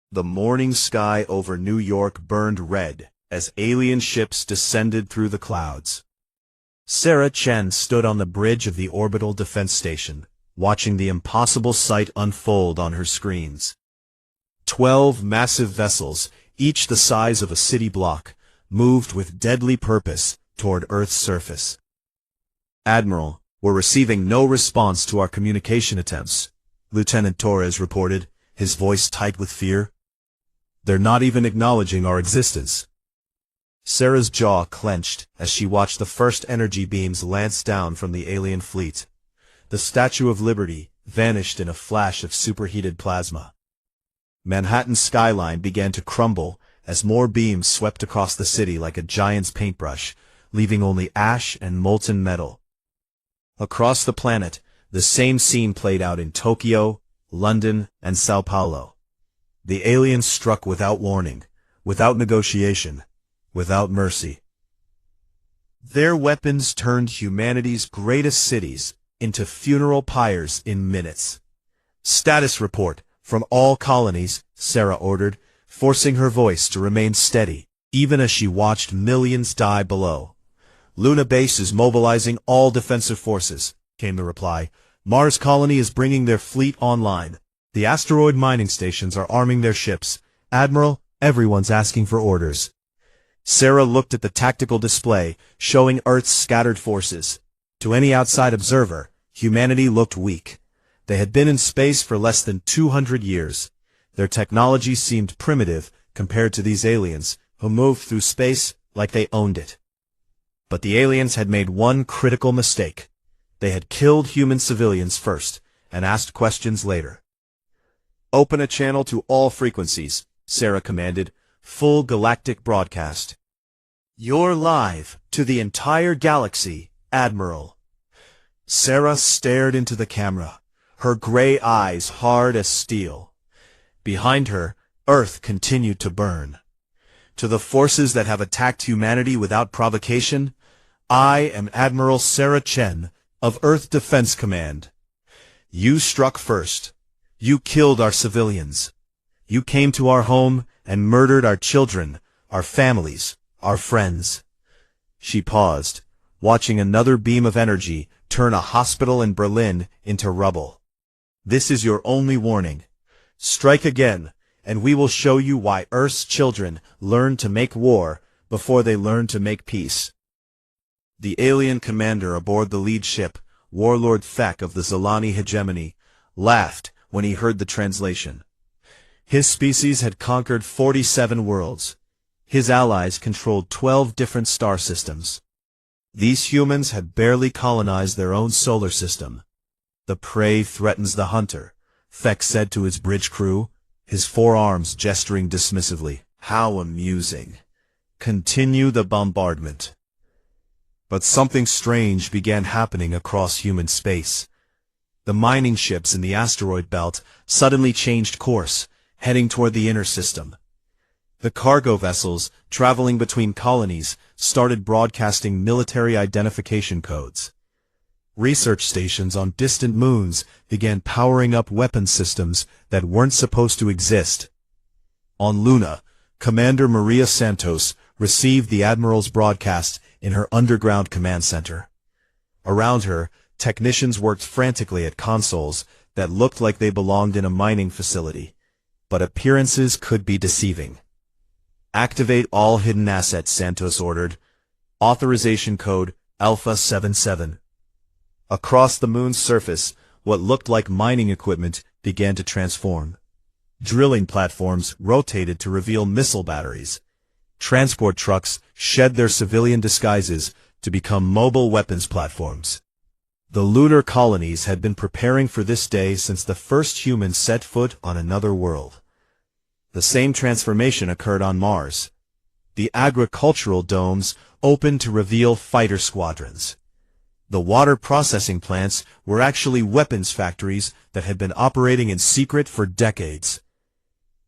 The morning sky over New York burned red as alien ships descended through the clouds. Sarah Chen stood on the bridge of the orbital defense station, watching the impossible sight unfold on her screens. 12 massive vessels, each the size of a city block, moved with deadly purpose toward Earth's surface. "Admiral, we're receiving no response to our communication attempts," Lieutenant Torres reported, his voice tight with fear. "They're not even acknowledging our existence." Sarah's jaw clenched as she watched the first energy beams lance down from the alien fleet. The Statue of Liberty vanished in a flash of superheated plasma. Manhattan's skyline began to crumble as more beams swept across the city like a giant's paintbrush, leaving only ash and molten metal. Across the planet, the same scene played out in Tokyo, London, and Sao Paulo. The aliens struck without warning, without negotiation, without mercy. Their weapons turned humanity's greatest cities into funeral pyres in minutes. "Status report from all colonies," Sarah ordered, forcing her voice to remain steady, even as she watched millions die below. "Luna Base is mobilizing all defensive forces," came the reply. "Mars Colony is bringing their fleet online. The asteroid mining stations are arming their ships. Admiral, everyone's asking for orders." Sarah looked at the tactical display, showing Earth's scattered forces. To any outside observer, humanity looked weak. They had been in space for less than 200 years. Their technology seemed primitive compared to these aliens, who moved through space like they owned it. But the aliens had made one critical mistake. They had killed human civilians first, and asked questions later. "Open a channel to all frequencies," Sarah commanded. "Full galactic broadcast." "You're live to the entire galaxy, Admiral." Sarah stared into the camera, her gray eyes hard as steel. Behind her, Earth continued to burn. "To the forces that have attacked humanity without provocation, I am Admiral Sarah Chen of Earth Defense Command. You struck first. You killed our civilians. You came to our home and murdered our children, our families, our friends." She paused, watching another beam of energy turn a hospital in Berlin into rubble. "This is your only warning. Strike again, and we will show you why Earth's children learn to make war before they learn to make peace." The alien commander aboard the lead ship, Warlord Thek of the Zilani hegemony, laughed when he heard the translation. His species had conquered 47 worlds. His allies controlled 12 different star systems. These humans had barely colonized their own solar system. "The prey threatens the hunter," Thek said to his bridge crew, his forearms gesturing dismissively. "How amusing. Continue the bombardment." But something strange began happening across human space. The mining ships in the asteroid belt suddenly changed course, heading toward the inner system. The cargo vessels, traveling between colonies, started broadcasting military identification codes. Research stations on distant moons began powering up weapons systems that weren't supposed to exist. On Luna, Commander Maria Santos received the Admiral's broadcast in her underground command center. Around her, technicians worked frantically at consoles that looked like they belonged in a mining facility. But appearances could be deceiving. "Activate all hidden assets," Santos ordered. Authorization code Alpha 77. Across the moon's surface, what looked like mining equipment began to transform. Drilling platforms rotated to reveal missile batteries. Transport trucks shed their civilian disguises to become mobile weapons platforms. The lunar colonies had been preparing for this day since the first humans set foot on another world. The same transformation occurred on Mars. The agricultural domes opened to reveal fighter squadrons. The water processing plants were actually weapons factories that had been operating in secret for decades.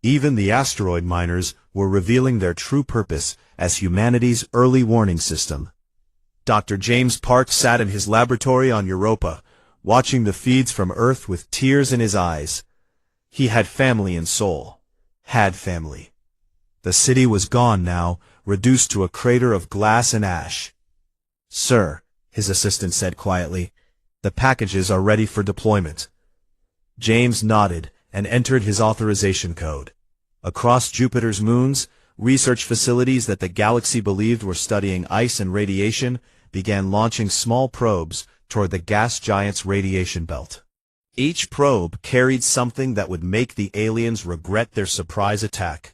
Even the asteroid miners were revealing their true purpose as humanity's early warning system. Dr. James Park sat in his laboratory on Europa, watching the feeds from Earth with tears in his eyes. He had family and soul. had family. The city was gone now, reduced to a crater of glass and ash. "Sir," his assistant said quietly, "the packages are ready for deployment." James nodded and entered his authorization code. Across Jupiter's moons, research facilities that the galaxy believed were studying ice and radiation began launching small probes toward the gas giant's radiation belt. Each probe carried something that would make the aliens regret their surprise attack.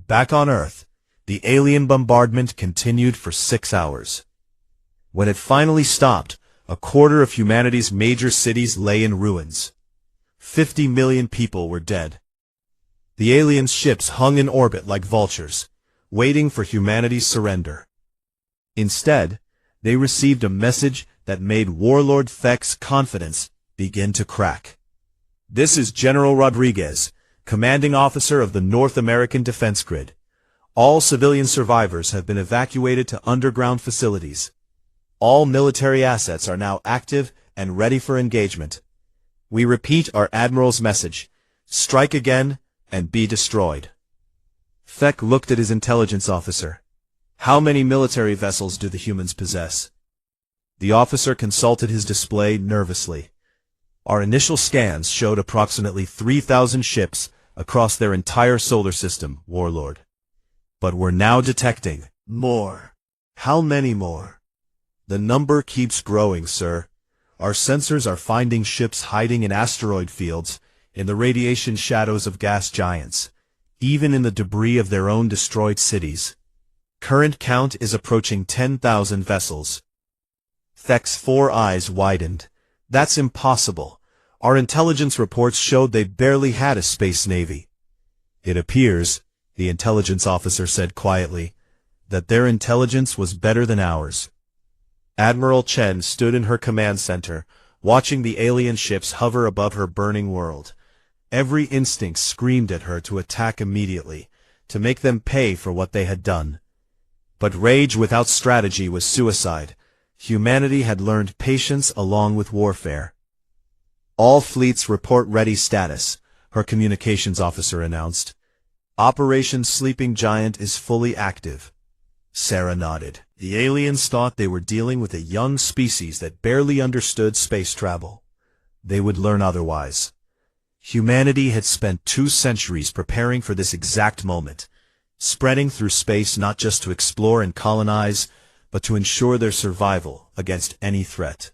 Back on Earth, the alien bombardment continued for 6 hours. When it finally stopped, a quarter of humanity's major cities lay in ruins. 50 million people were dead. The aliens' ships hung in orbit like vultures, waiting for humanity's surrender. Instead, they received a message that made Warlord Thek's confidence begin to crack. "This is General Rodriguez, commanding officer of the North American Defense Grid. All civilian survivors have been evacuated to underground facilities. All military assets are now active and ready for engagement. We repeat our Admiral's message: strike again and be destroyed." Thek looked at his intelligence officer. "How many military vessels do the humans possess?" The officer consulted his display nervously. "Our initial scans showed approximately 3,000 ships across their entire solar system, Warlord. But we're now detecting more." "How many more?" "The number keeps growing, sir. Our sensors are finding ships hiding in asteroid fields, in the radiation shadows of gas giants, even in the debris of their own destroyed cities. Current count is approaching 10,000 vessels." Thek's 4 eyes widened. "That's impossible. Our intelligence reports showed they barely had a space navy." "It appears," the intelligence officer said quietly, "that their intelligence was better than ours." Admiral Chen stood in her command center, watching the alien ships hover above her burning world. Every instinct screamed at her to attack immediately, to make them pay for what they had done. But rage without strategy was suicide. Humanity had learned patience along with warfare. "All fleets report ready status," her communications officer announced. "Operation Sleeping Giant is fully active." Sarah nodded. The aliens thought they were dealing with a young species that barely understood space travel. They would learn otherwise. Humanity had spent 2 centuries preparing for this exact moment, spreading through space not just to explore and colonize, but to ensure their survival against any threat.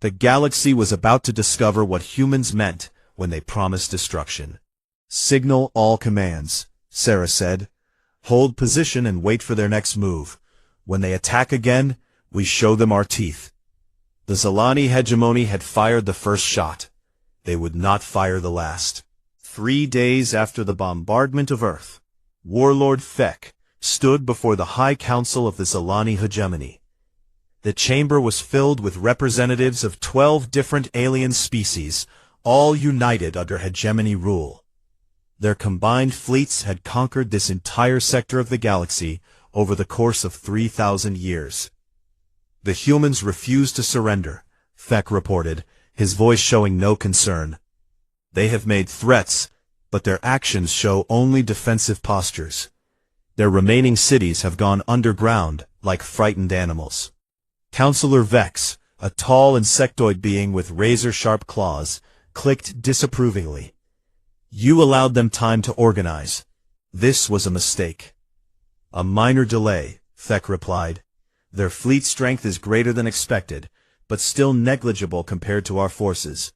The galaxy was about to discover what humans meant when they promised destruction. "Signal all commands," Sarah said. "Hold position and wait for their next move. When they attack again, we show them our teeth." The Zalani hegemony had fired the first shot. They would not fire the last. 3 days after the bombardment of Earth, Warlord Thek stood before the High Council of the Zalani hegemony. The chamber was filled with representatives of 12 different alien species, all united under hegemony rule. Their combined fleets had conquered this entire sector of the galaxy over the course of 3,000 years. "The humans refused to surrender," Thek reported, his voice showing no concern. "They have made threats, but their actions show only defensive postures. Their remaining cities have gone underground like frightened animals." Counselor Vex, a tall insectoid being with razor-sharp claws, clicked disapprovingly. "You allowed them time to organize. This was a mistake." "A minor delay," Thek replied. "Their fleet strength is greater than expected, but still negligible compared to our forces.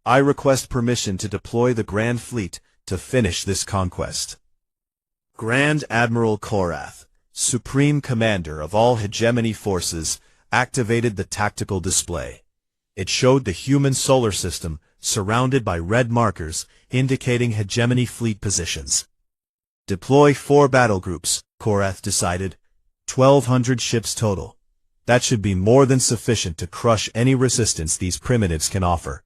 I request permission to deploy the Grand Fleet to finish this conquest." Grand Admiral Korath, Supreme Commander of all hegemony forces, activated the tactical display. It showed the human solar system surrounded by red markers indicating hegemony fleet positions. "Deploy 4 battle groups," Korath decided. 1,200 ships total. That should be more than sufficient to crush any resistance these primitives can offer.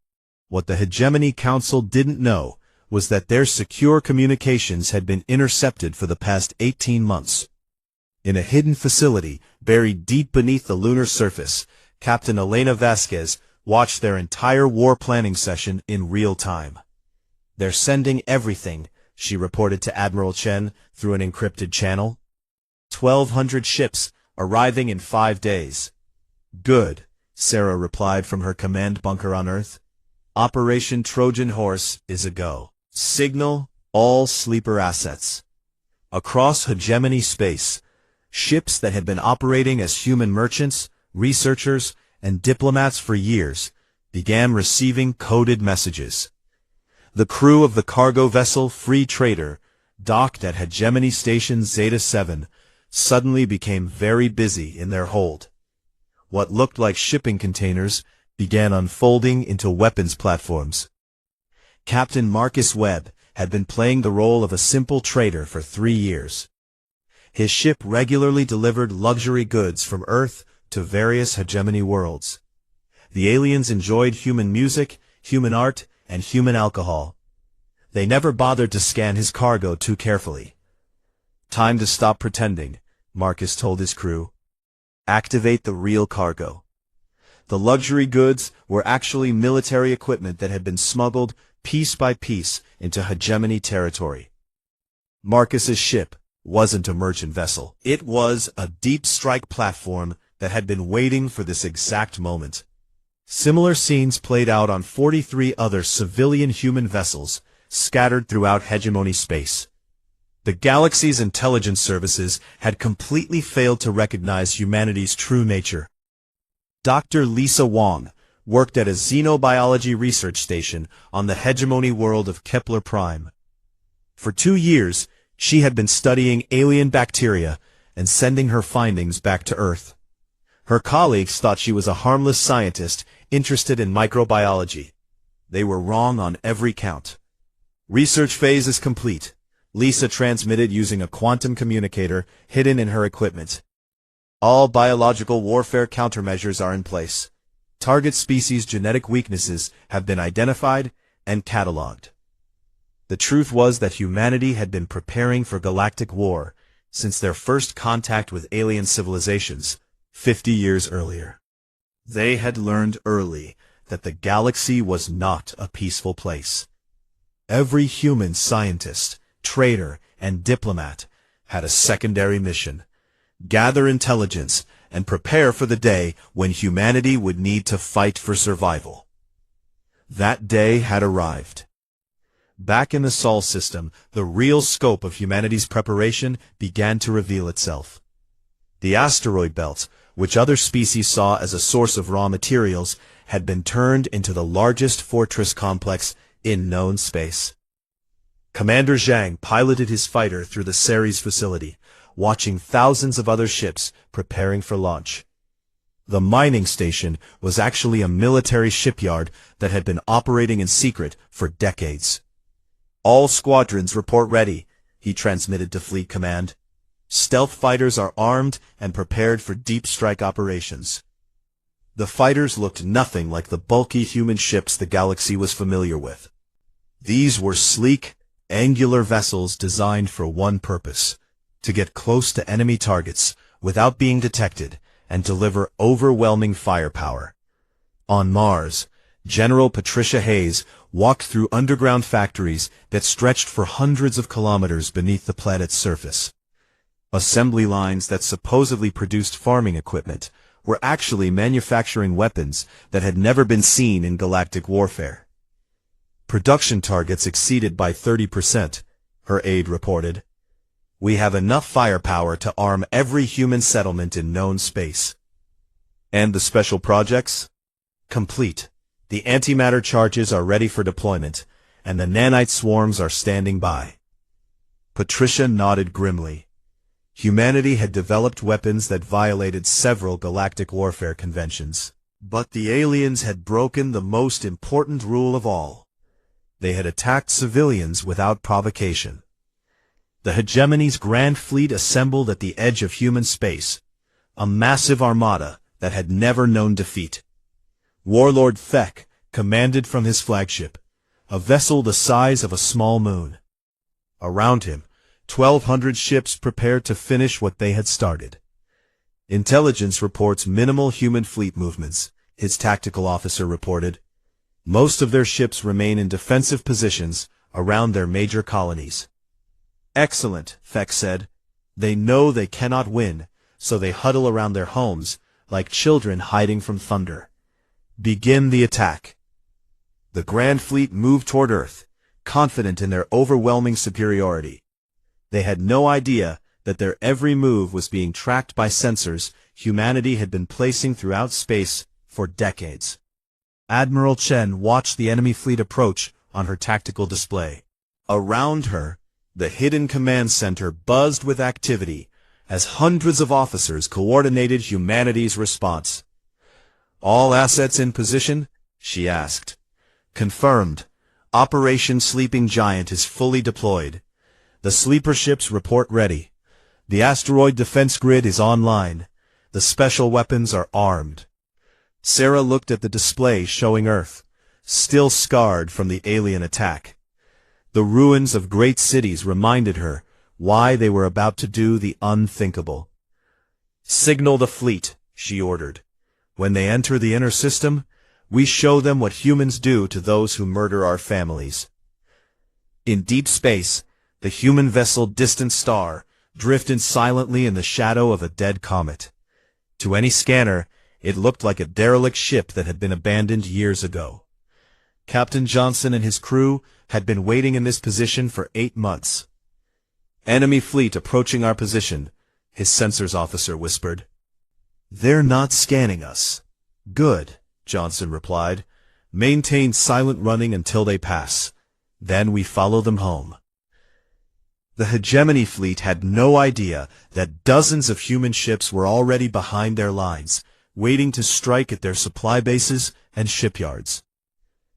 What the Hegemony Council didn't know was that their secure communications had been intercepted for the past 18 months. In a hidden facility buried deep beneath the lunar surface, Captain Elena Vasquez watched their entire war planning session in real time. "They're sending everything," she reported to Admiral Chen through an encrypted channel. 1,200 ships, arriving in 5 days. Good, Sarah replied from her command bunker on Earth. Operation Trojan Horse is a go. Signal all sleeper assets. Across hegemony space, ships that had been operating as human merchants, researchers, and diplomats for years began receiving coded messages. The crew of the cargo vessel Free Trader, docked at Hegemony Station Zeta-7, suddenly became very busy in their hold. What looked like shipping containers began unfolding into weapons platforms. Captain Marcus Webb had been playing the role of a simple trader for 3 years. His ship regularly delivered luxury goods from Earth to various hegemony worlds. The aliens enjoyed human music, human art, and human alcohol. They never bothered to scan his cargo too carefully. Time to stop pretending, Marcus told his crew. Activate the real cargo. The luxury goods were actually military equipment that had been smuggled piece by piece into hegemony territory. Marcus's ship wasn't a merchant vessel. It was a deep strike platform that had been waiting for this exact moment. Similar scenes played out on 43 other civilian human vessels scattered throughout hegemony space. The galaxy's intelligence services had completely failed to recognize humanity's true nature. Dr. Lisa Wong worked at a xenobiology research station on the hegemony world of Kepler Prime. For 2 years, she had been studying alien bacteria and sending her findings back to Earth. Her colleagues thought she was a harmless scientist interested in microbiology. They were wrong on every count. Research phase is complete, Lisa transmitted using a quantum communicator hidden in her equipment. All biological warfare countermeasures are in place. Target species' genetic weaknesses have been identified and catalogued. The truth was that humanity had been preparing for galactic war since their first contact with alien civilizations 50 years earlier. They had learned early that the galaxy was not a peaceful place. Every human scientist, trader, and diplomat had a secondary mission: gather intelligence and prepare for the day when humanity would need to fight for survival. That day had arrived. Back in the Sol system, the real scope of humanity's preparation began to reveal itself. The asteroid belt, which other species saw as a source of raw materials, had been turned into the largest fortress complex in known space. Commander Zhang piloted his fighter through the Ceres facility, watching thousands of other ships preparing for launch. The mining station was actually a military shipyard that had been operating in secret for decades. All squadrons report ready, he transmitted to Fleet Command. Stealth fighters are armed and prepared for deep strike operations. The fighters looked nothing like the bulky human ships the galaxy was familiar with. These were sleek, angular vessels designed for one purpose: to get close to enemy targets without being detected and deliver overwhelming firepower. On Mars, General Patricia Hayes walked through underground factories that stretched for hundreds of kilometers beneath the planet's surface. Assembly lines that supposedly produced farming equipment were actually manufacturing weapons that had never been seen in galactic warfare. Production targets exceeded by 30%, her aide reported. We have enough firepower to arm every human settlement in known space. And the special projects? Complete. The antimatter charges are ready for deployment, and the nanite swarms are standing by. Patricia nodded grimly. Humanity had developed weapons that violated several galactic warfare conventions. But the aliens had broken the most important rule of all. They had attacked civilians without provocation. The hegemony's Grand Fleet assembled at the edge of human space, a massive armada that had never known defeat. Warlord Thek commanded from his flagship, a vessel the size of a small moon. Around him, 1,200 ships prepared to finish what they had started. Intelligence reports minimal human fleet movements, his tactical officer reported. Most of their ships remain in defensive positions around their major colonies. Excellent, Feck said. They know they cannot win, so they huddle around their homes, like children hiding from thunder. Begin the attack. The Grand Fleet moved toward Earth, confident in their overwhelming superiority. They had no idea that their every move was being tracked by sensors humanity had been placing throughout space for decades. Admiral Chen watched the enemy fleet approach on her tactical display. Around her, the hidden command center buzzed with activity as hundreds of officers coordinated humanity's response. All assets in position? She asked. Confirmed. Operation Sleeping Giant is fully deployed. The sleeper ships report ready. The asteroid defense grid is online. The special weapons are armed. Sarah looked at the display showing Earth, still scarred from the alien attack. The ruins of great cities reminded her why they were about to do the unthinkable. Signal the fleet, she ordered. When they enter the inner system, we show them what humans do to those who murder our families. In deep space, the human vessel Distant Star drifted silently in the shadow of a dead comet. To any scanner, it looked like a derelict ship that had been abandoned years ago. Captain Johnson and his crew had been waiting in this position for 8 months. Enemy fleet approaching our position, his sensors officer whispered. They're not scanning us. Good, Johnson replied. Maintain silent running until they pass. Then we follow them home. The hegemony fleet had no idea that dozens of human ships were already behind their lines, waiting to strike at their supply bases and shipyards.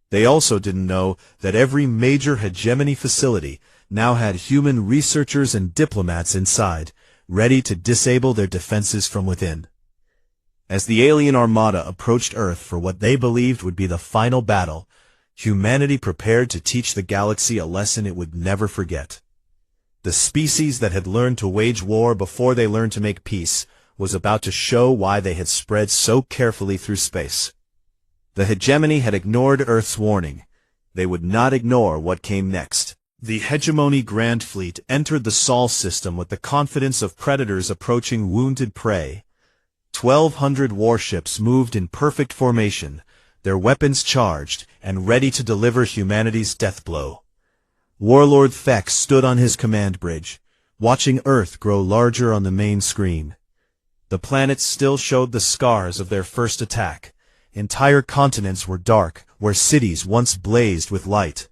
They also didn't know that every major hegemony facility now had human researchers and diplomats inside, ready to disable their defenses from within. As the alien armada approached Earth for what they believed would be the final battle, humanity prepared to teach the galaxy a lesson it would never forget. The species that had learned to wage war before they learned to make peace was about to show why they had spread so carefully through space. The hegemony had ignored Earth's warning. They would not ignore what came next. The hegemony Grand Fleet entered the Sol system with the confidence of predators approaching wounded prey. 1,200 warships moved in perfect formation, their weapons charged and ready to deliver humanity's death blow. Warlord Feck stood on his command bridge, watching Earth grow larger on the main screen. The planets still showed the scars of their first attack. Entire continents were dark, where cities once blazed with light.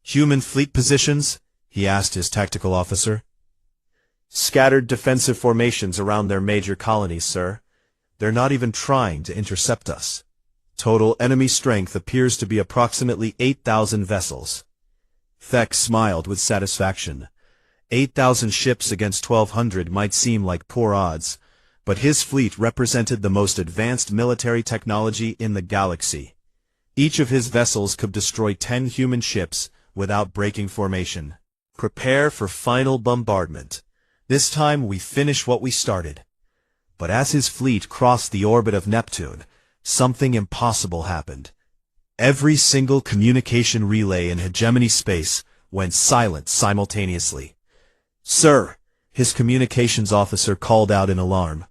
Human fleet positions? He asked his tactical officer. Scattered defensive formations around their major colonies, sir. They're not even trying to intercept us. Total enemy strength appears to be approximately 8,000 vessels. Feck smiled with satisfaction. 8,000 ships against 1,200 might seem like poor odds, but his fleet represented the most advanced military technology in the galaxy. Each of his vessels could destroy 10 human ships without breaking formation. Prepare for final bombardment. This time we finish what we started. But as his fleet crossed the orbit of Neptune, something impossible happened. Every single communication relay in hegemony space went silent simultaneously. Sir, his communications officer called out in alarm.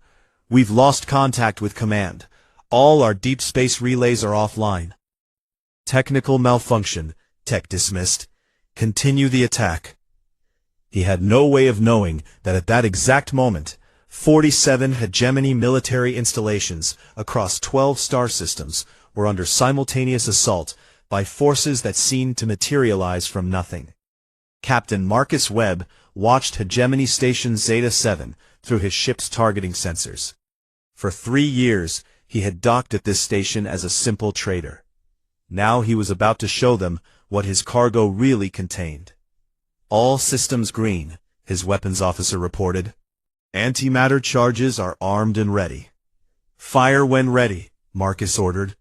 We've lost contact with command. All our deep space relays are offline. Technical malfunction, Tech dismissed. Continue the attack. He had no way of knowing that at that exact moment, 47 hegemony military installations across 12 star systems were under simultaneous assault by forces that seemed to materialize from nothing. Captain Marcus Webb watched Hegemony Station Zeta-7 through his ship's targeting sensors. For 3 years, he had docked at this station as a simple trader. Now he was about to show them what his cargo really contained. All systems green, his weapons officer reported. Antimatter charges are armed and ready. Fire when ready, Marcus ordered.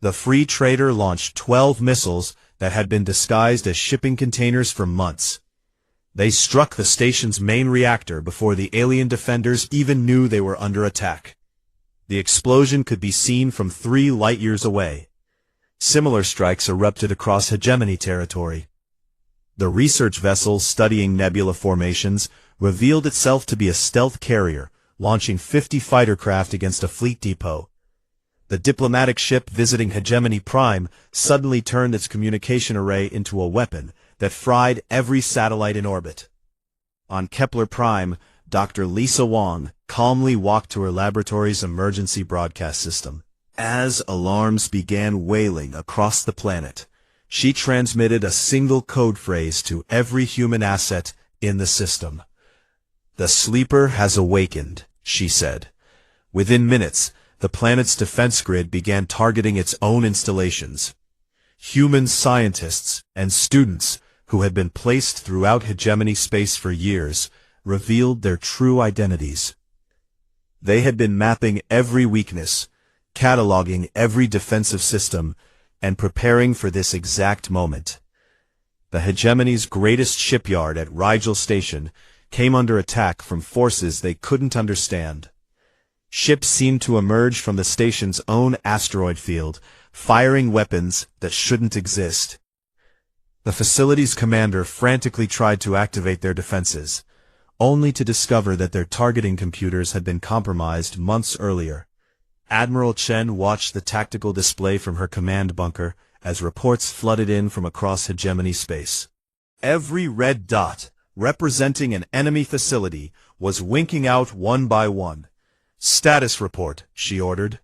The free trader launched 12 missiles that had been disguised as shipping containers for months. They struck the station's main reactor before the alien defenders even knew they were under attack. The explosion could be seen from 3 light-years away. Similar strikes erupted across hegemony territory. The research vessel studying nebula formations revealed itself to be a stealth carrier, launching 50 fighter craft against a fleet depot. The diplomatic ship visiting Hegemony Prime suddenly turned its communication array into a weapon that fried every satellite in orbit. On Kepler Prime, Dr. Lisa Wong calmly walked to her laboratory's emergency broadcast system. As alarms began wailing across the planet, she transmitted a single code phrase to every human asset in the system. "The sleeper has awakened," she said. Within minutes, the planet's defense grid began targeting its own installations. Human scientists and students who had been placed throughout hegemony space for years revealed their true identities. They had been mapping every weakness, cataloging every defensive system, and preparing for this exact moment. The hegemony's greatest shipyard at Rigel Station came under attack from forces they couldn't understand. Ships seemed to emerge from the station's own asteroid field, firing weapons that shouldn't exist. The facility's commander frantically tried to activate their defenses, only to discover that their targeting computers had been compromised months earlier. Admiral Chen watched the tactical display from her command bunker as reports flooded in from across hegemony space. Every red dot, representing an enemy facility, was winking out one by one. "Status report," she ordered.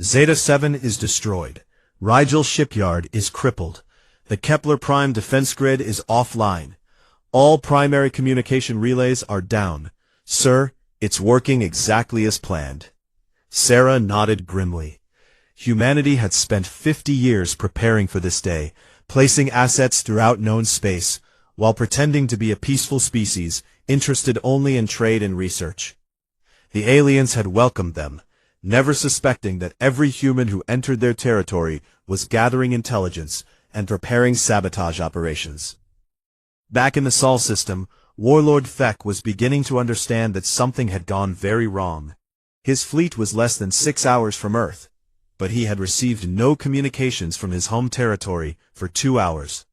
"Zeta-7 is destroyed. Rigel shipyard is crippled. The Kepler Prime defense grid is offline. All primary communication relays are down. Sir, it's working exactly as planned." Sarah nodded grimly. Humanity had spent 50 years preparing for this day, placing assets throughout known space, while pretending to be a peaceful species, interested only in trade and research. The aliens had welcomed them, never suspecting that every human who entered their territory was gathering intelligence and preparing sabotage operations. Back in the Sol system, Warlord Thek was beginning to understand that something had gone very wrong. His fleet was less than 6 hours from Earth, but he had received no communications from his home territory for 2 hours.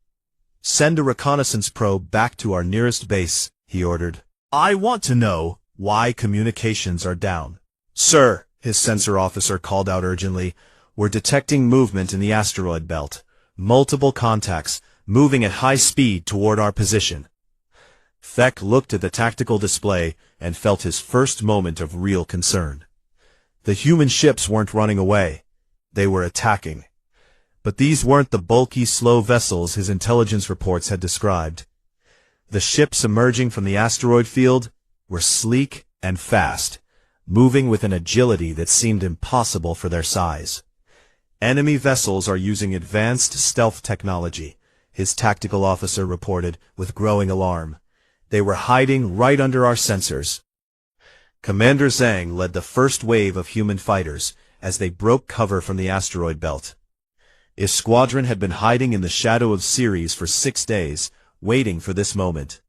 "Send a reconnaissance probe back to our nearest base," he ordered. "I want to know why communications are down." "Sir," his sensor officer called out urgently, "we're detecting movement in the asteroid belt. Multiple contacts, moving at high speed toward our position." Thek looked at the tactical display and felt his first moment of real concern. The human ships weren't running away. They were attacking. But these weren't the bulky, slow vessels his intelligence reports had described. The ships emerging from the asteroid field were sleek and fast, moving with an agility that seemed impossible for their size. "Enemy vessels are using advanced stealth technology," his tactical officer reported with growing alarm. "They were hiding right under our sensors." Commander Zhang led the first wave of human fighters as they broke cover from the asteroid belt. His squadron had been hiding in the shadow of Ceres for 6 days, waiting for this moment.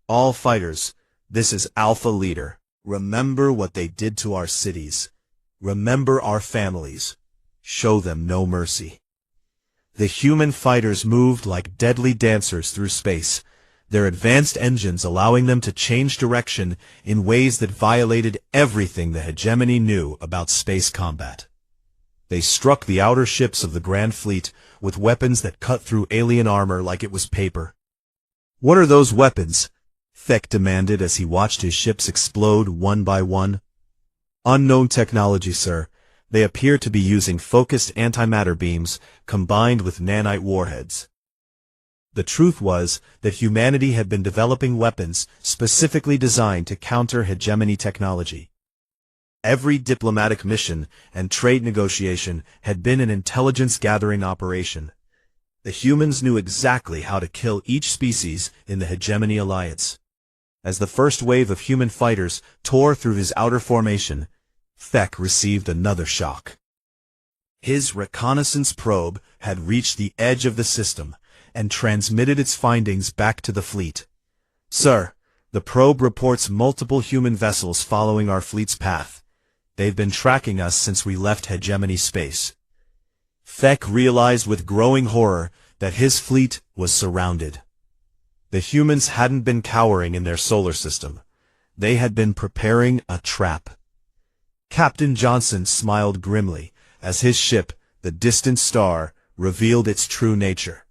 "All fighters, this is Alpha Leader. Remember what they did to our cities. Remember our families. Show them no mercy." The human fighters moved like deadly dancers through space, their advanced engines allowing them to change direction in ways that violated everything the hegemony knew about space combat. They struck the outer ships of the Grand Fleet with weapons that cut through alien armor like it was paper. "What are those weapons?" Thek demanded as he watched his ships explode one by one. "Unknown technology, sir. They appear to be using focused antimatter beams combined with nanite warheads." The truth was that humanity had been developing weapons specifically designed to counter hegemony technology. Every diplomatic mission and trade negotiation had been an intelligence-gathering operation. The humans knew exactly how to kill each species in the hegemony alliance. As the first wave of human fighters tore through his outer formation, Thek received another shock. His reconnaissance probe had reached the edge of the system and transmitted its findings back to the fleet. "Sir, the probe reports multiple human vessels following our fleet's path. They've been tracking us since we left hegemony space." Thek realized with growing horror that his fleet was surrounded. The humans hadn't been cowering in their solar system. They had been preparing a trap. Captain Johnson smiled grimly as his ship, the Distant Star, revealed its true nature.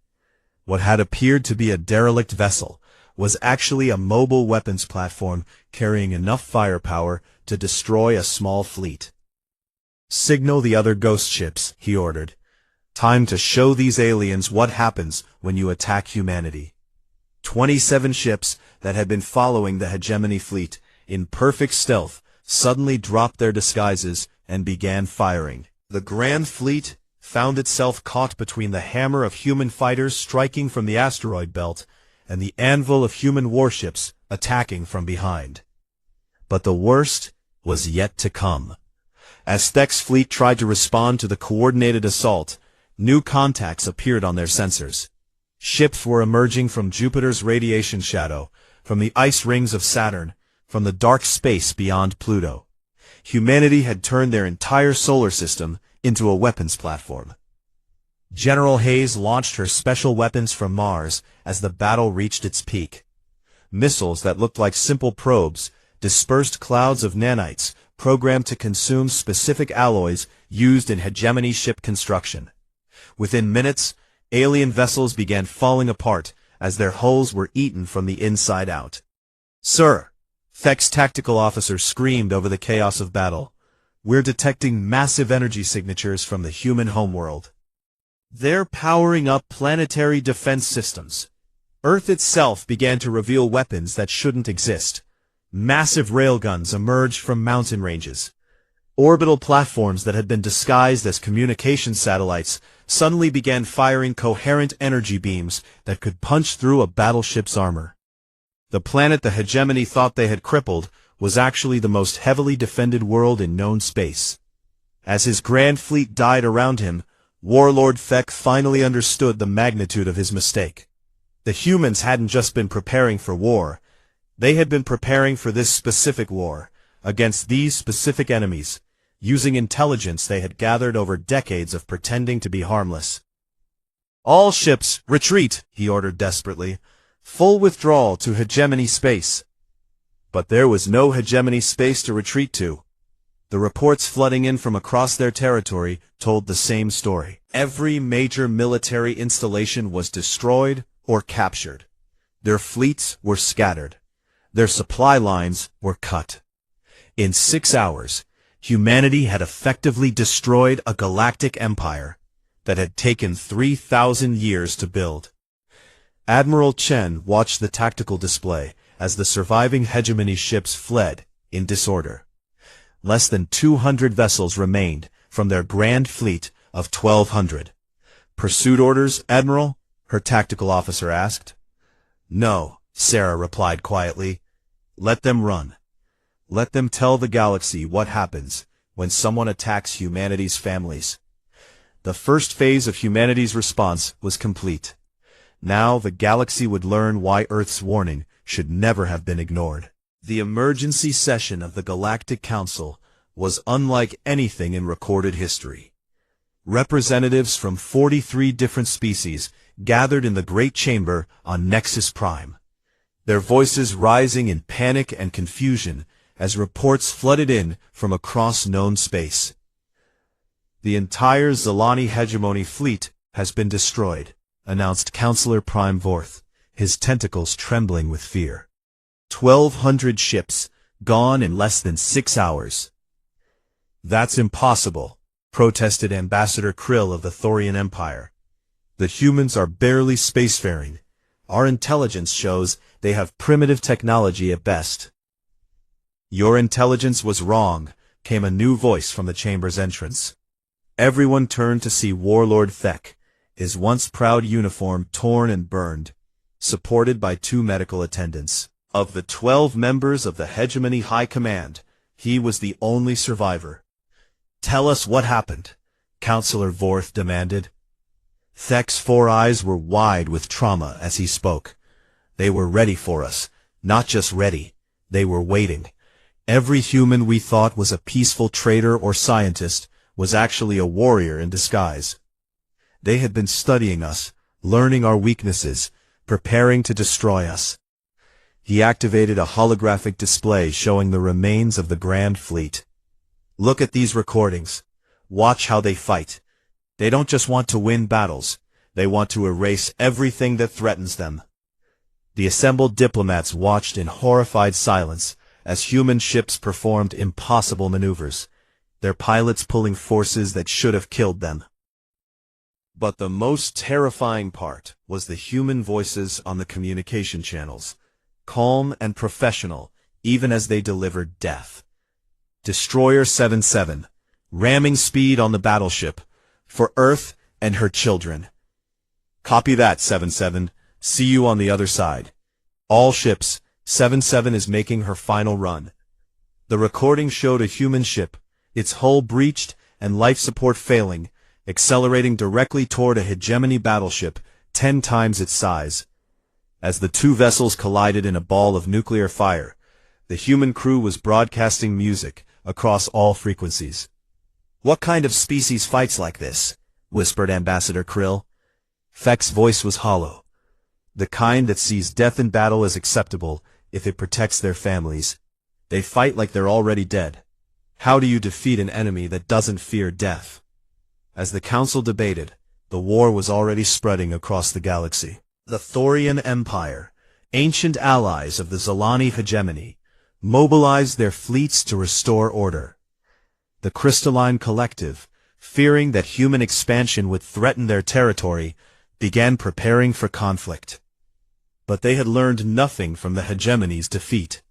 What had appeared to be a derelict vessel was actually a mobile weapons platform carrying enough firepower to destroy a small fleet. "Signal the other ghost ships," he ordered. "Time to show these aliens what happens when you attack humanity." 27 ships that had been following the hegemony fleet in perfect stealth suddenly dropped their disguises and began firing. The Grand Fleet found itself caught between the hammer of human fighters striking from the asteroid belt and the anvil of human warships attacking from behind. But the worst was yet to come. As Thek's fleet tried to respond to the coordinated assault, new contacts appeared on their sensors. Ships were emerging from Jupiter's radiation shadow, from the ice rings of Saturn, from the dark space beyond Pluto. Humanity had turned their entire solar system into a weapons platform. General Hayes launched her special weapons from Mars as the battle reached its peak. Missiles that looked like simple probes dispersed clouds of nanites programmed to consume specific alloys used in hegemony ship construction. Within minutes, alien vessels began falling apart as their hulls were eaten from the inside out. "Sir," Thek's tactical officer screamed over the chaos of battle, "we're detecting massive energy signatures from the human homeworld. They're powering up planetary defense systems." Earth itself began to reveal weapons that shouldn't exist. Massive railguns emerged from mountain ranges. Orbital platforms that had been disguised as communication satellites suddenly began firing coherent energy beams that could punch through a battleship's armor. The planet the hegemony thought they had crippled was actually the most heavily defended world in known space. As his grand fleet died around him, Warlord Thek finally understood the magnitude of his mistake. The humans hadn't just been preparing for war. They had been preparing for this specific war, against these specific enemies, using intelligence they had gathered over decades of pretending to be harmless. "All ships, retreat," he ordered desperately. "Full withdrawal to hegemony space." But there was no hegemony space to retreat to. The reports flooding in from across their territory told the same story. Every major military installation was destroyed or captured. Their fleets were scattered. Their supply lines were cut. In 6 hours, humanity had effectively destroyed a galactic empire that had taken 3,000 years to build. Admiral Chen watched the tactical display as the surviving hegemony ships fled in disorder. Less than 200 vessels remained from their grand fleet of 1,200. "Pursuit orders, Admiral?" her tactical officer asked. "No," Sarah replied quietly. "Let them run. Let them tell the galaxy what happens when someone attacks humanity's families." The first phase of humanity's response was complete. Now the galaxy would learn why Earth's warning should never have been ignored. The emergency session of the Galactic Council was unlike anything in recorded history. Representatives from 43 different species gathered in the Great Chamber on Nexus Prime, their voices rising in panic and confusion as reports flooded in from across known space. "The entire Zilani hegemony fleet has been destroyed," announced Counselor Prime Vorth, his tentacles trembling with fear. 1,200 ships, gone in less than 6 hours. "That's impossible," protested Ambassador Krill of the Thorian Empire. "The humans are barely spacefaring. Our intelligence shows they have primitive technology at best." "Your intelligence was wrong," came a new voice from the chamber's entrance. Everyone turned to see Warlord Thek, his once proud uniform torn and burned, supported by 2 medical attendants. Of the 12 members of the Hegemony High Command, he was the only survivor. "Tell us what happened," Counselor Vorth demanded. Thek's 4 eyes were wide with trauma as he spoke. "They were ready for us. Not just ready. They were waiting. Every human we thought was a peaceful trader or scientist was actually a warrior in disguise. They had been studying us, learning our weaknesses, preparing to destroy us. He activated a holographic display showing the remains of the Grand Fleet. Look at these recordings. Watch how they fight. They don't just want to win battles. They want to erase everything that threatens them. The assembled diplomats watched in horrified silence as human ships performed impossible maneuvers, their pilots pulling forces that should have killed them. But the most terrifying part was the human voices on the communication channels, calm and professional, even as they delivered death. Destroyer 77, ramming speed on the battleship, for Earth and her children. Copy that, 77. See you on the other side. All ships, 77 is making her final run. The recording showed a human ship, its hull breached and life support failing, accelerating directly toward a hegemony battleship 10 times its size. As the two vessels collided in a ball of nuclear fire, the human crew was broadcasting music across all frequencies. "What kind of species fights like this?" whispered Ambassador Krill. Feck's voice was hollow. "The kind that sees death in battle as acceptable if it protects their families. They fight like they're already dead. How do you defeat an enemy that doesn't fear death?" As the council debated, the war was already spreading across the galaxy. The Thorian Empire, ancient allies of the Zolani hegemony, mobilized their fleets to restore order. The Crystalline Collective, fearing that human expansion would threaten their territory, began preparing for conflict. But they had learned nothing from the hegemony's defeat.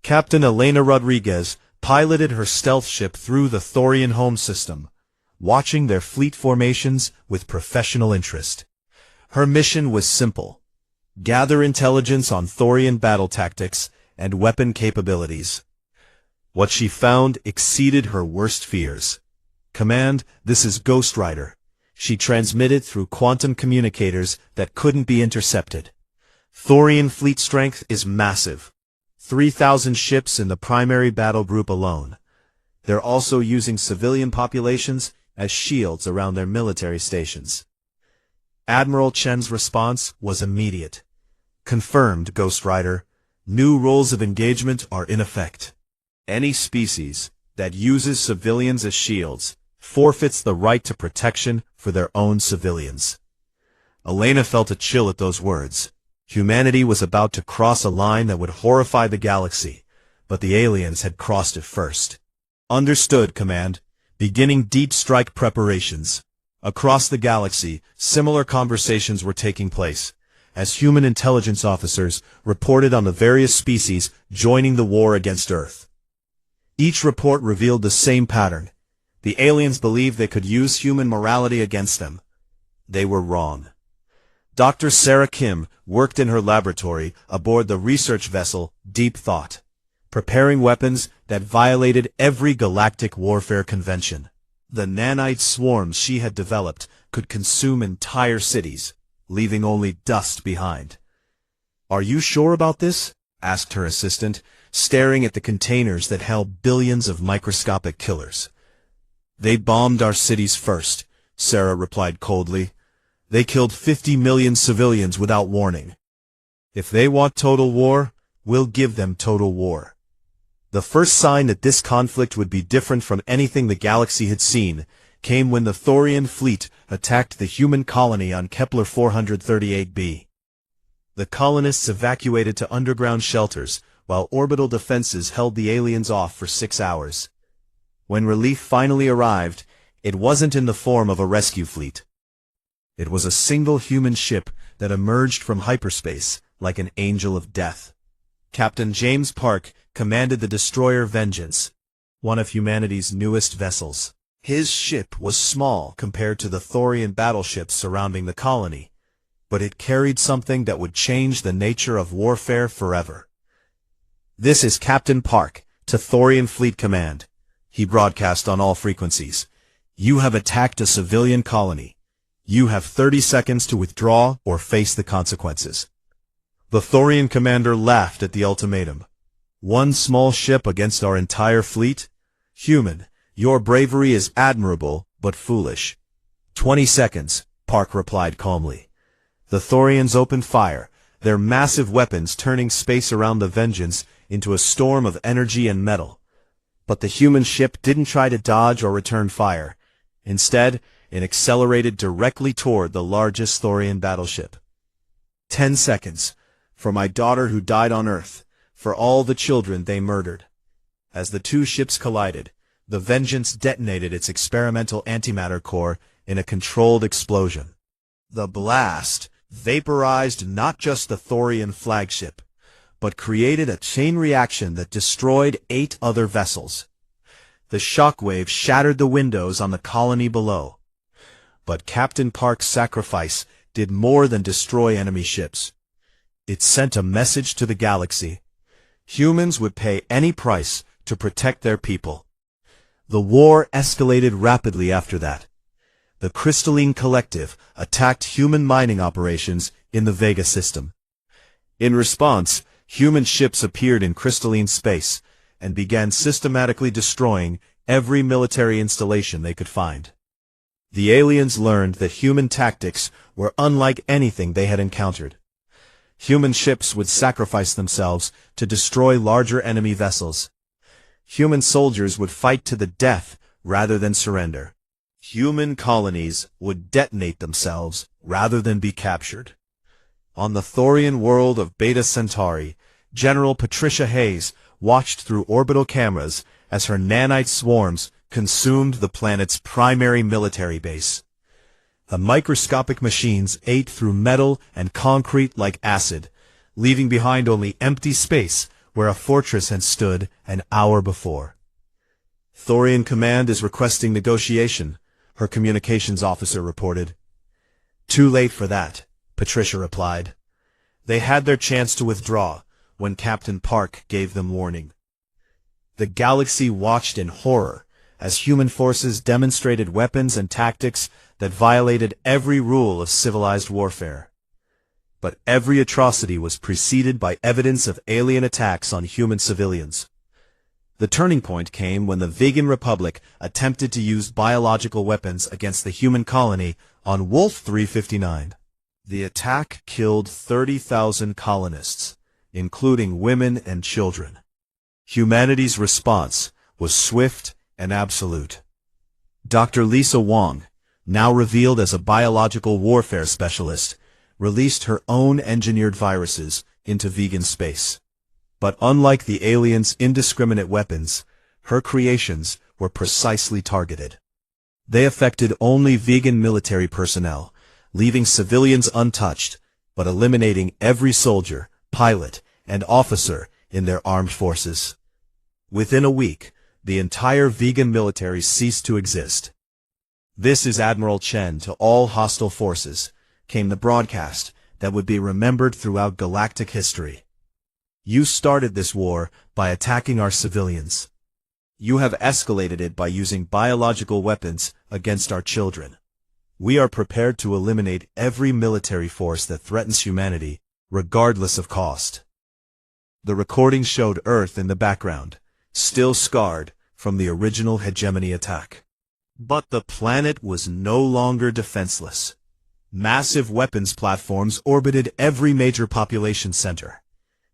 Captain Elena Rodriguez piloted her stealth ship through the Thorian home system, watching their fleet formations with professional interest. Her mission was simple: gather intelligence on Thorian battle tactics and weapon capabilities. What she found exceeded her worst fears. "Command, this is Ghost Rider," she transmitted through quantum communicators that couldn't be intercepted. "Thorian fleet strength is massive. 3,000 ships in the primary battle group alone. They're also using civilian populations as shields around their military stations." Admiral Chen's response was immediate. "Confirmed, Ghost Rider. New rules of engagement are in effect. Any species that uses civilians as shields forfeits the right to protection for their own civilians." Elena felt a chill at those words. Humanity was about to cross a line that would horrify the galaxy, but the aliens had crossed it first. "Understood, Command. Beginning deep strike preparations." Across the galaxy, similar conversations were taking place, as human intelligence officers reported on the various species joining the war against Earth. Each report revealed the same pattern. The aliens believed they could use human morality against them. They were wrong. Dr. Sarah Kim worked in her laboratory aboard the research vessel Deep Thought, preparing weapons that violated every galactic warfare convention. The nanite swarms she had developed could consume entire cities, leaving only dust behind. "Are you sure about this?" asked her assistant, staring at the containers that held billions of microscopic killers. "They bombed our cities first," Sarah replied coldly. "They killed 50 million civilians without warning. If they want total war, we'll give them total war." The first sign that this conflict would be different from anything the galaxy had seen came when the Thorian fleet attacked the human colony on Kepler 438b. The colonists evacuated to underground shelters, while orbital defenses held the aliens off for 6 hours. When relief finally arrived, it wasn't in the form of a rescue fleet. It was a single human ship that emerged from hyperspace like an angel of death. Captain James Park commanded the destroyer Vengeance, one of humanity's newest vessels. His ship was small compared to the Thorian battleships surrounding the colony, but it carried something that would change the nature of warfare forever. "This is Captain Park, to Thorian Fleet Command," he broadcast on all frequencies. "You have attacked a civilian colony. You have 30 seconds to withdraw or face the consequences." The Thorian commander laughed at the ultimatum. "One small ship against our entire fleet? Human, your bravery is admirable, but foolish." 20 seconds, Park replied calmly. The Thorians opened fire, their massive weapons turning space around the Vengeance into a storm of energy and metal. But the human ship didn't try to dodge or return fire. Instead, it accelerated directly toward the largest Thorian battleship. 10 seconds. For my daughter who died on Earth. For all the children they murdered. As the two ships collided, the Vengeance detonated its experimental antimatter core in a controlled explosion. The blast vaporized not just the Thorian flagship, but created a chain reaction that destroyed 8 other vessels. The shockwave shattered the windows on the colony below. But Captain Park's sacrifice did more than destroy enemy ships. It sent a message to the galaxy. Humans would pay any price to protect their people. The war escalated rapidly after that. The Crystalline Collective attacked human mining operations in the Vega system. In response, human ships appeared in crystalline space and began systematically destroying every military installation they could find. The aliens learned that human tactics were unlike anything they had encountered. Human ships would sacrifice themselves to destroy larger enemy vessels. Human soldiers would fight to the death rather than surrender. Human colonies would detonate themselves rather than be captured. On the Thorian world of Beta Centauri, General Patricia Hayes watched through orbital cameras as her nanite swarms consumed the planet's primary military base. The microscopic machines ate through metal and concrete like acid, leaving behind only empty space where a fortress had stood an hour before. Thorian Command is requesting negotiation, her communications officer reported. Too late for that, Patricia replied. They had their chance to withdraw when Captain Park gave them warning. The galaxy watched in horror as human forces demonstrated weapons and tactics that violated every rule of civilized warfare. But every atrocity was preceded by evidence of alien attacks on human civilians. The turning point came when the Vegan Republic attempted to use biological weapons against the human colony on Wolf 359. The attack killed 30,000 colonists, including women and children. Humanity's response was swift and absolute. Dr. Lisa Wong, now revealed as a biological warfare specialist, released her own engineered viruses into vegan space. But unlike the aliens' indiscriminate weapons, her creations were precisely targeted. They affected only vegan military personnel, leaving civilians untouched, but eliminating every soldier, pilot, and officer in their armed forces. Within a week, the entire vegan military ceased to exist. "This is Admiral Chen to all hostile forces," came the broadcast that would be remembered throughout galactic history. "You started this war by attacking our civilians. You have escalated it by using biological weapons against our children. We are prepared to eliminate every military force that threatens humanity, regardless of cost." The recording showed Earth in the background, still scarred from the original hegemony attack. But the planet was no longer defenseless. Massive weapons platforms orbited every major population center.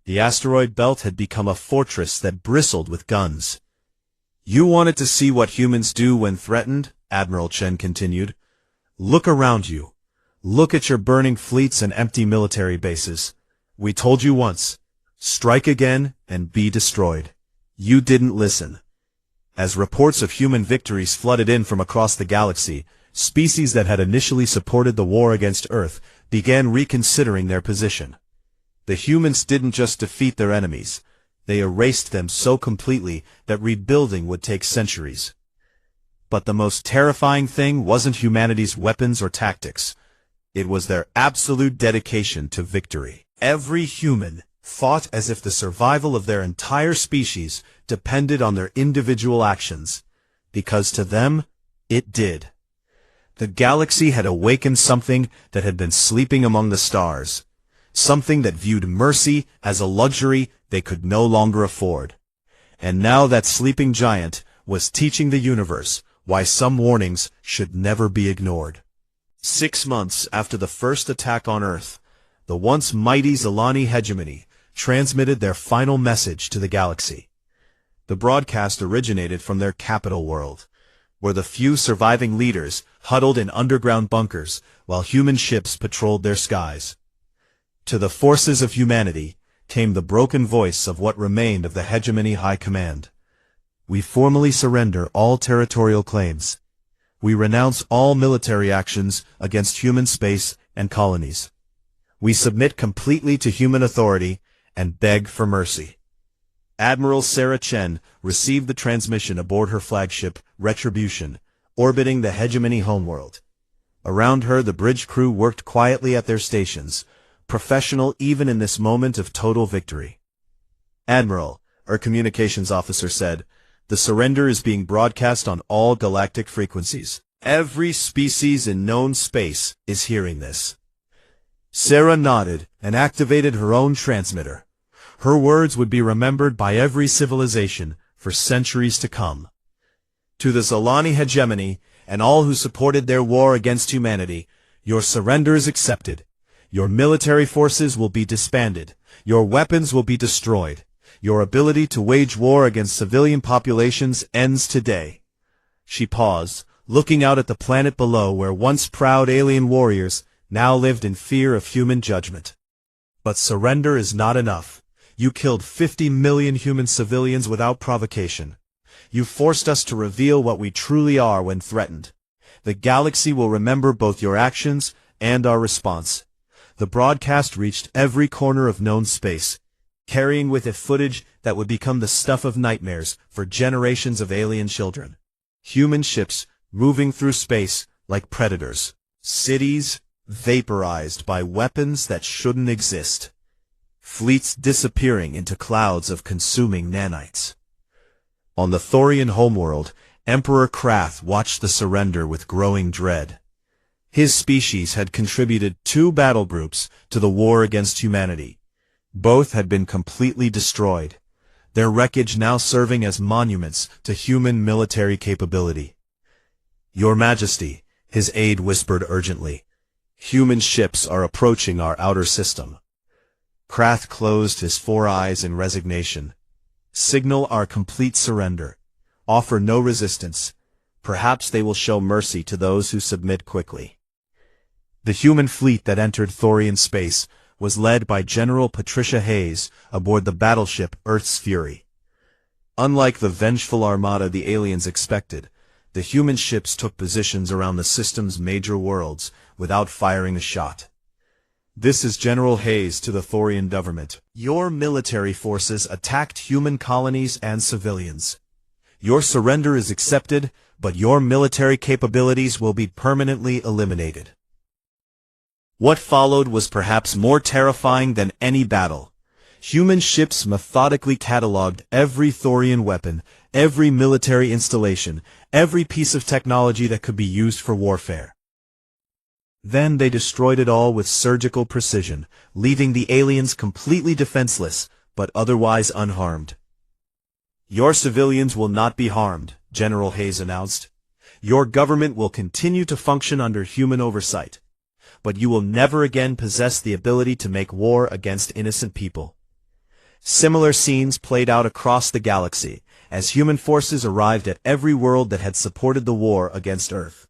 The asteroid belt had become a fortress that bristled with guns. "You wanted to see what humans do when threatened?" Admiral Chen continued. "Look around you. Look at your burning fleets and empty military bases. We told you once, strike again and be destroyed. You didn't listen." As reports of human victories flooded in from across the galaxy, species that had initially supported the war against Earth began reconsidering their position. The humans didn't just defeat their enemies, they erased them so completely that rebuilding would take centuries. But the most terrifying thing wasn't humanity's weapons or tactics. It was their absolute dedication to victory. Every human fought as if the survival of their entire species depended on their individual actions, because to them, it did. The galaxy had awakened something that had been sleeping among the stars. Something that viewed mercy as a luxury they could no longer afford. And now that sleeping giant was teaching the universe why some warnings should never be ignored. 6 months after the first attack on Earth, the once mighty Zilani hegemony transmitted their final message to the galaxy. The broadcast originated from their capital world, where the few surviving leaders huddled in underground bunkers while human ships patrolled their skies. To the forces of humanity came the broken voice of what remained of the hegemony high command. We formally surrender all territorial claims. We renounce all military actions against human space and colonies. We submit completely to human authority and beg for mercy. Admiral Sarah Chen received the transmission aboard her flagship, Retribution, orbiting the hegemony homeworld. Around her, the bridge crew worked quietly at their stations, professional even in this moment of total victory. "Admiral," our communications officer said, "the surrender is being broadcast on all galactic frequencies. Every species in known space is hearing this." Sarah nodded and activated her own transmitter. Her words would be remembered by every civilization for centuries to come. To the Zilani hegemony and all who supported their war against humanity, your surrender is accepted. Your military forces will be disbanded. Your weapons will be destroyed. Your ability to wage war against civilian populations ends today. She paused, looking out at the planet below where once proud alien warriors now lived in fear of human judgment. But surrender is not enough. You killed 50 million human civilians without provocation. You forced us to reveal what we truly are when threatened. The galaxy will remember both your actions and our response. The broadcast reached every corner of known space, carrying with it footage that would become the stuff of nightmares for generations of alien children. Human ships moving through space like predators. Cities vaporized by weapons that shouldn't exist. Fleets disappearing into clouds of consuming nanites. On the Thorian homeworld, Emperor Krath watched the surrender with growing dread. His species had contributed 2 battle groups to the war against humanity. Both had been completely destroyed, their wreckage now serving as monuments to human military capability. "Your Majesty," his aide whispered urgently, "human ships are approaching our outer system." Krath closed his 4 eyes in resignation. "Signal our complete surrender. Offer no resistance. Perhaps they will show mercy to those who submit quickly." The human fleet that entered Thorian space was led by General Patricia Hayes aboard the battleship Earth's Fury. Unlike the vengeful armada the aliens expected, the human ships took positions around the system's major worlds without firing a shot. "This is General Hayes to the Thorian government. Your military forces attacked human colonies and civilians. Your surrender is accepted, but your military capabilities will be permanently eliminated." What followed was perhaps more terrifying than any battle. Human ships methodically catalogued every Thorian weapon, every military installation, every piece of technology that could be used for warfare. Then they destroyed it all with surgical precision, leaving the aliens completely defenseless, but otherwise unharmed. "Your civilians will not be harmed," General Hayes announced. "Your government will continue to function under human oversight. But you will never again possess the ability to make war against innocent people." Similar scenes played out across the galaxy, as human forces arrived at every world that had supported the war against Earth.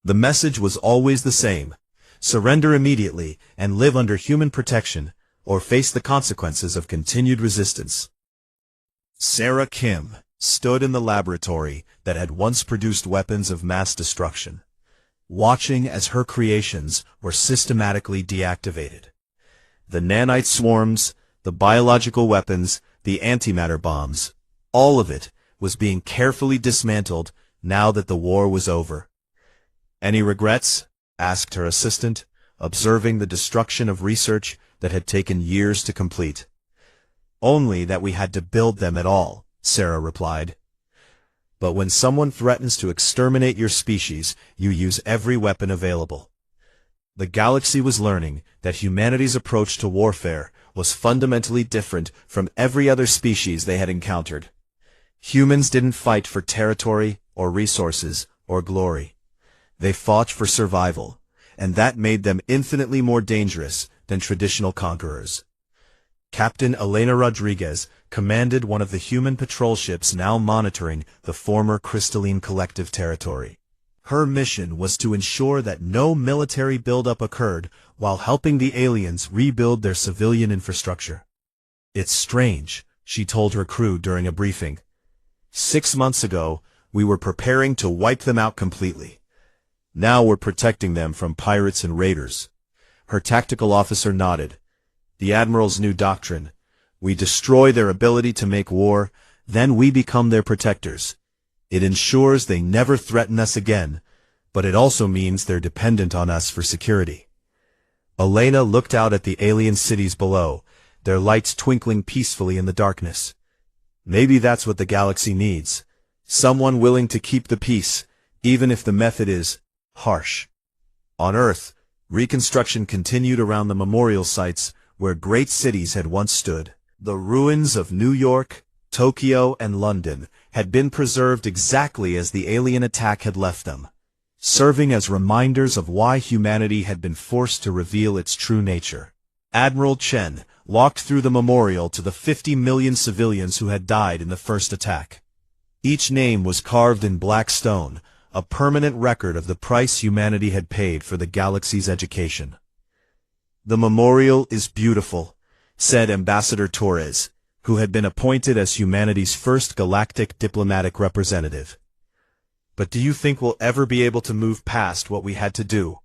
The message was always the same: surrender immediately and live under human protection, or face the consequences of continued resistance. Sarah Kim stood in the laboratory that had once produced weapons of mass destruction, watching as her creations were systematically deactivated. The nanite swarms, the biological weapons, the antimatter bombs, all of it was being carefully dismantled now that the war was over. "Any regrets?" asked her assistant, observing the destruction of research that had taken years to complete. "Only that we had to build them at all," Sarah replied. "But when someone threatens to exterminate your species, you use every weapon available." The galaxy was learning that humanity's approach to warfare was fundamentally different from every other species they had encountered. Humans didn't fight for territory or resources or glory. They fought for survival, and that made them infinitely more dangerous than traditional conquerors. Captain Elena Rodriguez commanded one of the human patrol ships now monitoring the former Crystalline Collective territory. Her mission was to ensure that no military buildup occurred while helping the aliens rebuild their civilian infrastructure. "It's strange," she told her crew during a briefing. 6 months ago, we were preparing to wipe them out completely. Now we're protecting them from pirates and raiders. Her tactical officer nodded. The Admiral's new doctrine. We destroy their ability to make war, then we become their protectors. It ensures they never threaten us again, but it also means they're dependent on us for security. Elena looked out at the alien cities below, their lights twinkling peacefully in the darkness. Maybe that's what the galaxy needs. Someone willing to keep the peace, even if the method is harsh. On Earth, reconstruction continued around the memorial sites where great cities had once stood. The ruins of New York, Tokyo, and London had been preserved exactly as the alien attack had left them, serving as reminders of why humanity had been forced to reveal its true nature. Admiral Chen walked through the memorial to the 50 million civilians who had died in the first attack. Each name was carved in black stone, a permanent record of the price humanity had paid for the galaxy's education. "The memorial is beautiful," said Ambassador Torres, who had been appointed as humanity's first galactic diplomatic representative. "But do you think we'll ever be able to move past what we had to do?"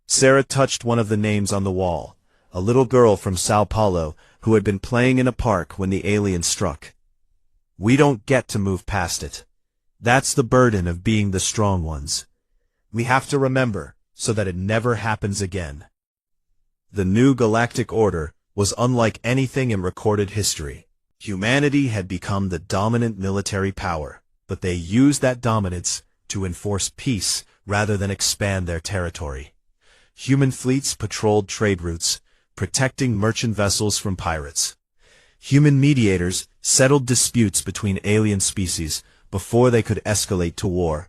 Sarah touched one of the names on the wall, a little girl from Sao Paulo who had been playing in a park when the alien struck. "We don't get to move past it. That's the burden of being the strong ones. We have to remember so that it never happens again." The new galactic order was unlike anything in recorded history. Humanity had become the dominant military power, but they used that dominance to enforce peace rather than expand their territory. Human fleets patrolled trade routes, protecting merchant vessels from pirates. Human mediators settled disputes between alien species before they could escalate to war.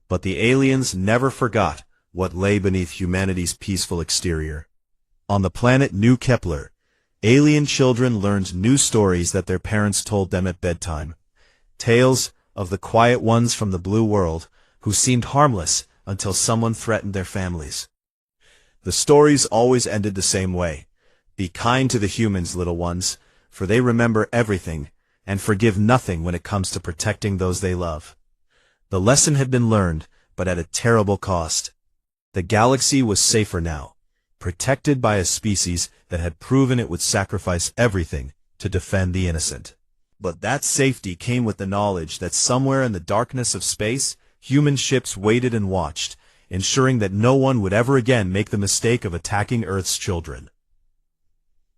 But the aliens never forgot what lay beneath humanity's peaceful exterior. On the planet New Kepler, alien children learned new stories that their parents told them at bedtime. Tales of the quiet ones from the blue world who seemed harmless until someone threatened their families. The stories always ended the same way. Be kind to the humans, little ones, for they remember everything and forgive nothing when it comes to protecting those they love. The lesson had been learned, but at a terrible cost. The galaxy was safer now, protected by a species that had proven it would sacrifice everything to defend the innocent. But that safety came with the knowledge that somewhere in the darkness of space, human ships waited and watched, ensuring that no one would ever again make the mistake of attacking Earth's children.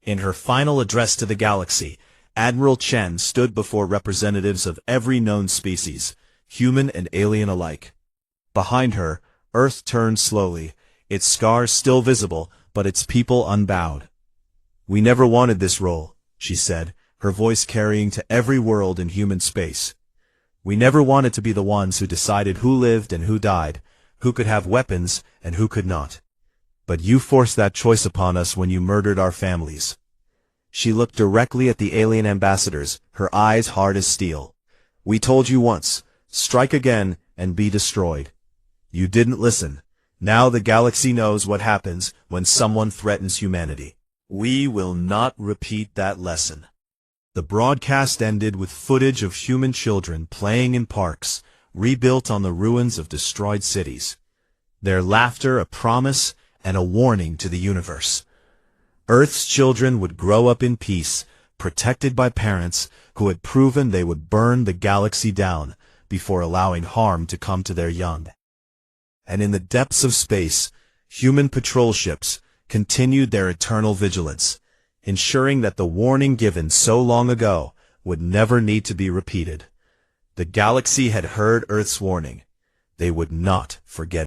In her final address to the galaxy, Admiral Chen stood before representatives of every known species, human and alien alike. Behind her, Earth turned slowly, its scars still visible, but its people unbowed. "We never wanted this role," she said, her voice carrying to every world in human space. "We never wanted to be the ones who decided who lived and who died, who could have weapons and who could not. But you forced that choice upon us when you murdered our families." She looked directly at the alien ambassadors, her eyes hard as steel. "We told you once, strike again and be destroyed. You didn't listen. Now the galaxy knows what happens when someone threatens humanity. We will not repeat that lesson." The broadcast ended with footage of human children playing in parks, rebuilt on the ruins of destroyed cities. Their laughter a promise and a warning to the universe. Earth's children would grow up in peace, protected by parents who had proven they would burn the galaxy down before allowing harm to come to their young. And in the depths of space, human patrol ships continued their eternal vigilance, ensuring that the warning given so long ago would never need to be repeated. The galaxy had heard Earth's warning. They would not forget.